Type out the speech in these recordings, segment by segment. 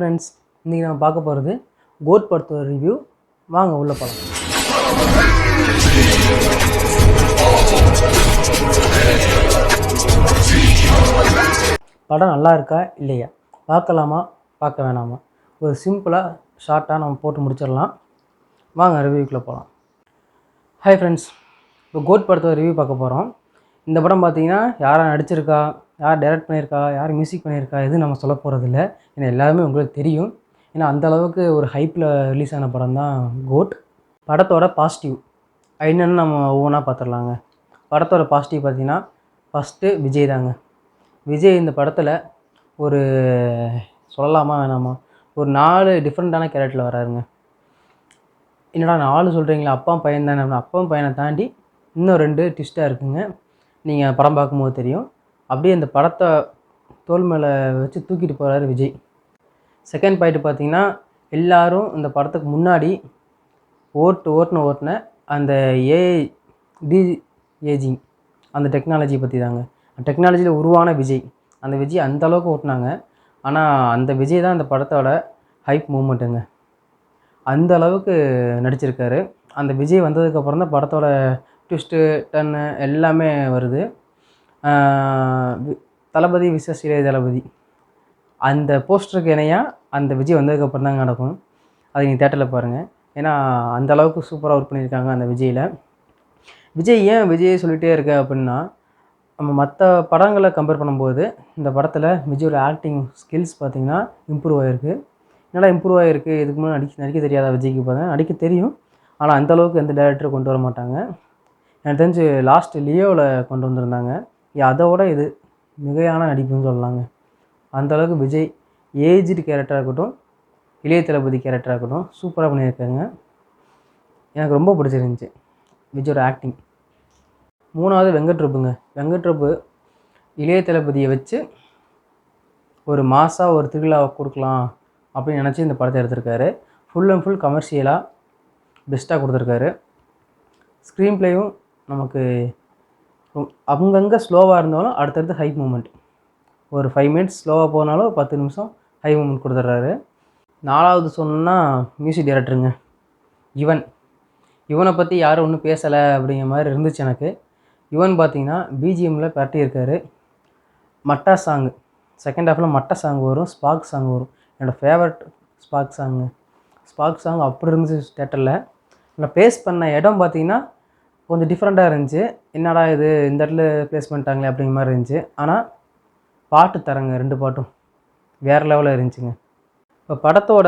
Friends, இன்றைக்கி நம்ம பார்க்க போகிறது கோட் படத்தோட ரிவ்யூ. வாங்க உள்ள போகலாம். படம் நல்லா இருக்கா இல்லையா, பார்க்கலாமா பார்க்க வேணாமா, ஒரு சிம்பிளாக ஷார்ட்டாக நம்ம போட்டு முடிச்சிடலாம். வாங்க ரிவ்யூக்குள்ளே போகலாம். ஹாய் ஃப்ரெண்ட்ஸ், இப்போ கோட் படத்தோட ரிவ்யூ பார்க்க போகிறோம். இந்த படம் பார்த்தீங்கன்னா யாரை நடிச்சிருக்கா, யார் டைரக்ட் பண்ணியிருக்கா, யார் மியூசிக் பண்ணியிருக்கா, எதுவும் நம்ம சொல்ல போகிறதில்ல. ஏன்னா எல்லாருமே உங்களுக்கு தெரியும். ஏன்னா அந்தளவுக்கு ஒரு ஹைப்பில் ரிலீஸ் ஆன படம் தான் கோட். படத்தோட பாசிட்டிவ் என்னென்னு நம்ம ஒவ்வொன்றா பார்த்துடலாங்க. படத்தோட பாசிட்டிவ் பார்த்திங்கன்னா ஃபஸ்ட்டு விஜய் தாங்க. விஜய் இந்த படத்தில் ஒரு சொல்லலாமா வேணாமா, ஒரு 4 டிஃப்ரெண்ட்டான கேரக்டரில் வராருங்க. என்னடா 4 சொல்கிறீங்களா, அப்பா பையன் தானே. அப்பா பையனை தாண்டி இன்னும் 2 ட்விஸ்ட்டாக இருக்குங்க. நீங்கள் படம் பார்க்கும்போது தெரியும். அப்படியே இந்த படத்தை தோல் மேலே வச்சு தூக்கிட்டு போகிறாரு விஜய். செகண்ட் பாயிண்ட் பார்த்திங்கன்னா, எல்லோரும் இந்த படத்துக்கு முன்னாடி ஓட்டின அந்த ஏஜிங் அந்த டெக்னாலஜி பற்றி தாங்க. டெக்னாலஜியில் உருவான விஜய், அந்த விஜய் அந்தளவுக்கு ஓட்டினாங்க. ஆனால் அந்த விஜய் தான் இந்த படத்தோட ஹைப் மூமெண்ட்டுங்க. அந்த அளவுக்கு நடிச்சிருக்காரு. அந்த விஜய் வந்ததுக்கப்புறம் தான் படத்தோட ட்விஸ்ட்டு டன்னு எல்லாமே வருது. தளபதி விசஸ் இளைய தளபதி அந்த போஸ்டருக்கு இணையாக அந்த விஜய் வந்ததுக்கப்புறம் தாங்க நடக்கும். அதை நீங்கள் தேட்டரில் பாருங்கள். ஏன்னா அந்தளவுக்கு சூப்பராக ஒர்க் பண்ணியிருக்காங்க அந்த விஜயில். விஜய் ஏன் விஜய் சொல்லிகிட்டே இருக்க அப்படின்னா, நம்ம மற்ற படங்களை கம்பேர் பண்ணும்போது இந்த படத்தில் விஜயோட ஆக்டிங் ஸ்கில்ஸ் பார்த்திங்கன்னா இம்ப்ரூவ் ஆகிருக்கு. என்னடா இம்ப்ரூவ் ஆகிருக்கு, இதுக்கு முன்னாடி நடிக்க தெரியாதா விஜய்க்கு? பார்த்தா நடிக்க தெரியும், ஆனால் அந்தளவுக்கு எந்த டேரக்டரும் கொண்டு வர மாட்டாங்க. எனக்கு தெரிஞ்சு லாஸ்ட்டு லியோவில் கொண்டு வந்திருந்தாங்க. அதோட இது மிகையான நடிப்புன்னு சொல்லலாங்க. அந்தளவுக்கு விஜய் ஏஜ்டு கேரக்டராக இருக்கட்டும், இளைய தளபதி கேரக்டராக இருக்கட்டும் சூப்பராக பண்ணியிருக்காங்க. எனக்கு ரொம்ப பிடிச்சிருந்துச்சி விஜயோட ஆக்டிங். 3வது வெங்கட் பிரபுங்க. வெங்கட் பிரபு இளைய தளபதியை வச்சு ஒரு மாசாக ஒரு திருவிழாவை கொடுக்கலாம் அப்படின்னு நினச்சி இந்த படத்தை எடுத்திருக்காரு. ஃபுல் அண்ட் ஃபுல் கமர்ஷியலாக பெஸ்ட்டாக கொடுத்துருக்காரு. ஸ்க்ரீன் ப்ளேயும் நமக்கு அங்கங்கே ஸ்லோவாக இருந்தாலும் அடுத்தடுத்து ஹை மூமெண்ட். ஒரு 5 மினிட்ஸ் ஸ்லோவாக போனாலும் 10 நிமிஷம் ஹை மூமெண்ட் கொடுத்துட்றாரு. 4வது சொன்னால் மியூசிக் டைரக்டருங்க. இவனை பற்றி யாரும் ஒன்றும் பேசலை அப்படிங்கிற மாதிரி இருந்துச்சு எனக்கு. பார்த்திங்கன்னா பிஜிஎம்மில் பரட்டியிருக்காரு. மட்டா சாங்கு செகண்ட் ஹாஃபில் மட்டை சாங் வரும், ஸ்பார்க் சாங் வரும். என்னோடய ஃபேவரட் ஸ்பார்க் சாங் அப்படி இருந்துச்சு தேட்டரில். நான் ப்ளேஸ் பண்ண இடம் பார்த்திங்கன்னா கொஞ்சம் டிஃப்ரெண்ட்டாக இருந்துச்சு. என்னடா இது இந்த இடத்துல ப்ளேஸ் பண்ணிட்டாங்களே அப்படிங்கிற மாதிரி இருந்துச்சு. ஆனால் பாட்டு தரங்க, 2 பாட்டும் வேறு லெவலில் இருந்துச்சுங்க. இப்போ படத்தோட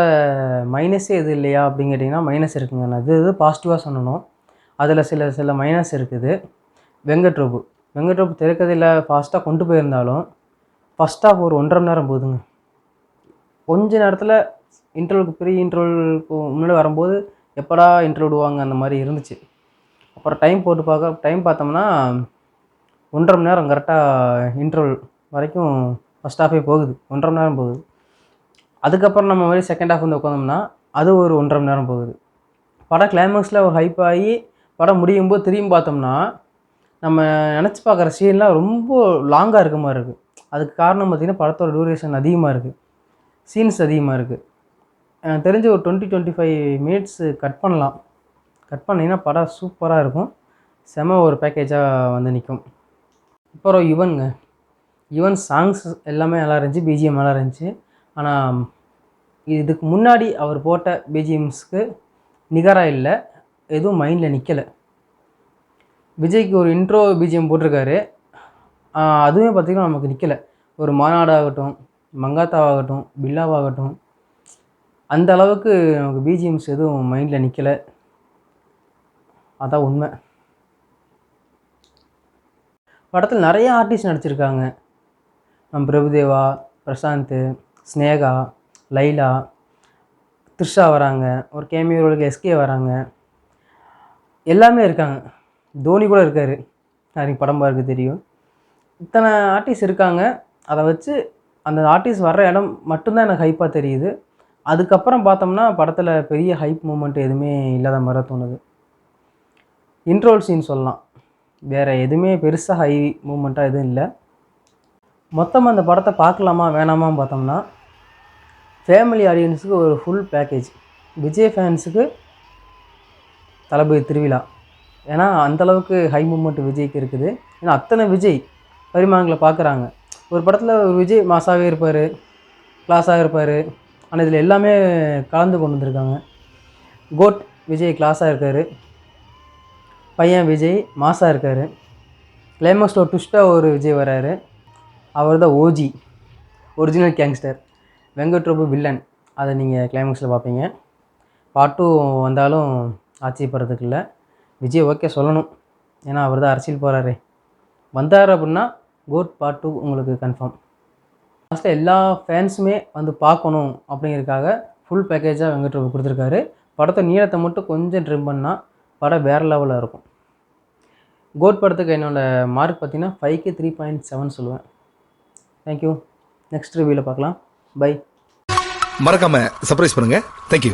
மைனஸே எது இல்லையா அப்படின்னு கேட்டிங்கன்னா மைனஸ் இருக்குங்க. நான் இது பாசிட்டிவாக சொல்லணும். அதில் சில மைனஸ் இருக்குது. வெங்கட் பிரபு திரைக்கதையில் ஃபாஸ்ட்டாக கொண்டு போயிருந்தாலும் ஃபஸ்ட் ஹாஃப் ஒரு 1.5 மணி நேரம் போகுதுங்க. கொஞ்ச நேரத்தில் ப்ரீ இன்ட்ரோலுக்கு முன்னாடி வரும்போது எப்படா இன்ட்ரோ விடுவாங்க அந்த மாதிரி இருந்துச்சு. அப்புறம் டைம் பார்த்தோம்னா 1.5 மணி நேரம் கரெக்டாக இன்ட்ரோல் வரைக்கும் ஃபஸ்ட் ஹாஃபே போகுது. 1.5 மணி நேரம் போகுது. அதுக்கப்புறம் நம்ம மாதிரி செகண்ட் ஹாஃப் வந்து உட்காந்தோம்னா அது ஒரு 1.5 மணி நேரம் போகுது. படம் கிளைமேக்ஸில் ஒரு ஹைப் ஆகி படம் முடியும் போது திரும்பி பார்த்தோம்னா நம்ம நினச்சி பார்க்குற சீன்லாம் ரொம்ப லாங்காக இருக்க மாதிரி இருக்குது. அதுக்கு காரணம் பார்த்திங்கன்னா படத்தோட டியூரேஷன் அதிகமாக இருக்குது, சீன்ஸ் அதிகமாக இருக்குது. எனக்கு தெரிஞ்சு ஒரு 20-25 மினிட்ஸ் கட் பண்ணிங்கன்னா படம் சூப்பராக இருக்கும். செம ஒரு பேக்கேஜாக வந்து நிற்கும். அப்புறம் யுவன் சாங்ஸ் எல்லாமே நல்லா இருந்துச்சு, பிஜிஎம் நல்லா இருந்துச்சு. ஆனால் இதுக்கு முன்னாடி அவர் போட்ட பிஜிஎம்ஸ்க்கு நிகராக இல்லை, எதுவும் மைண்டில் நிற்கலை. விஜய்க்கு ஒரு இன்ட்ரோ பிஜிஎம் போட்டிருக்காரு, அதுவுமே பார்த்திங்கன்னா நமக்கு நிற்கலை. ஒரு மாநாடாகட்டும், மங்காத்தாவாகட்டும், பில்லாவாகட்டும் அந்த அளவுக்கு நமக்கு பிஜிஎம்ஸ் எதுவும் மைண்டில் நிற்கலை. அதான் உண்மை. படத்தில் நிறைய ஆர்டிஸ்ட் நடிச்சிருக்காங்க. பிரபுதேவா, பிரசாந்த், ஸ்னேகா, லைலா, த்ரிஷா வராங்க. ஒரு கேமியோருக்கு எஸ்கே வராங்க. எல்லாமே இருக்காங்க. தோனி கூட இருக்கார். எனக்கு படம் பார்க்க தெரியும். இத்தனை ஆர்டிஸ்ட் இருக்காங்க. அதை வச்சு அந்த ஆர்டிஸ்ட் வர்ற இடம் மட்டும்தான் எனக்கு ஹைப்பாக தெரியுது. அதுக்கப்புறம் பார்த்தோம்னா படத்தில் பெரிய ஹைப் மூமெண்ட் எதுவுமே இல்லாத மாதிரி தோணுது. இன்ட்ரோல் சீன் சொல்லலாம், வேறு எதுவுமே பெருசாக ஹை மூமெண்ட்டாக எதுவும் இல்லை. மொத்தமாக அந்த படத்தை பார்க்கலாமா வேணாமான்னு பார்த்தோம்னா ஃபேமிலி ஆடியன்ஸுக்கு ஒரு ஃபுல் பேக்கேஜ். விஜய் ஃபேன்ஸுக்கு தளபதி திருவிழா. ஏன்னா அந்தளவுக்கு ஹை மூமெண்ட் விஜய்க்கு இருக்குது. ஏன்னா அத்தனை விஜய் பரிமாணங்களை பார்க்குறாங்க. ஒரு படத்தில் ஒரு விஜய் மாசாகவே இருப்பார், கிளாஸாக இருப்பார். ஆனால் இதில் எல்லாமே கலந்து கொண்டு வந்திருக்காங்க. கோட் விஜய் கிளாஸாக இருக்கார், பையன் விஜய் மாசாக இருக்கார். கிளைமேக்ஸில் ஒரு ட்விஸ்ட்டாக ஒரு விஜய் வராரு. அவர் தான் OG, original gangster. Venkat Prabhu villain. அதை நீங்கள் கிளைமேக்ஸில் பார்ப்பீங்க. பார்ட் 2 வந்தாலும் ஆச்சரியப்படுறதுக்கு இல்லை. விஜய் ஓகே சொல்லணும், ஏன்னா அவர் தான் அரசியல் போகிறாரு. வந்தார் அப்படின்னா கோட் பார்ட் 2 உங்களுக்கு கன்ஃபார்ம். லாஸ்ட்டில் எல்லா ஃபேன்ஸுமே வந்து பார்க்கணும் அப்படிங்கிறதுக்காக ஃபுல் பேக்கேஜாக வெங்கட் பிரபு கொடுத்துருக்காரு. படத்தை நீளத்தை மட்டும் கொஞ்சம் ட்ரிம் பண்ணால் படம் வேறு லெவலில் இருக்கும். கோட் படத்துக்கு என்னோடய மார்க் பார்த்தீங்கன்னா 5க்கு 3.7 சொல்லுவேன். தேங்க்யூ. நெக்ஸ்ட் ரிவ்யூவில் பார்க்கலாம். பை. மறக்காம சர்ப்ரைஸ் பண்ணுங்க. தேங்க்யூ.